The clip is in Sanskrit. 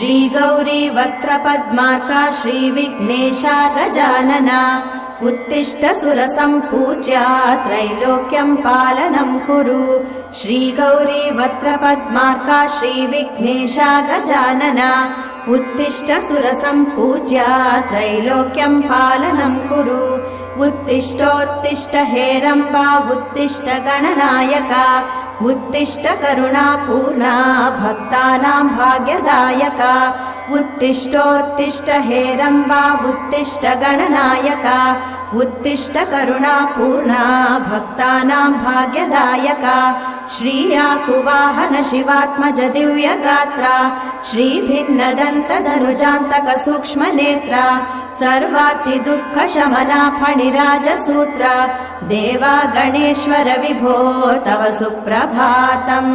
श्रीगौरी वक्त्रपद्मार्का श्रीविघ्नेशा गजानना उत्तिष्ठ सुरसम्पूज्या त्रैलोक्यं पालनं कुरु श्रीगौरी वक्त्रपद्मार्का श्रीविघ्नेशा गजानना उत्तिष्ठ सुरसम्पूज्या त्रैलोक्यं पालनं कुरु उत्तिष्ठोत्तिष्ठ हेरम्बा उत्तिष्ठ गणनायका उत्तिष्ठ करुणापूर्णा भक्तानां भाग्यदायका उत्तिष्ठोत्तिष्ठ हेरम्बा उत्तिष्ठ गणनायका उत्तिष्ठ करुणापूर्णा भक्तानां भाग्यदायका श्रीयाकुवाहन शिवात्मज दिव्यगात्रा श्रीभिन्नदन्तधनुजान्तक सूक्ष्मनेत्रा सर्वार्ति दुःख शमना फणिराजसूत्रा देवा गणेश्वर विभो तव सुप्रभातम्।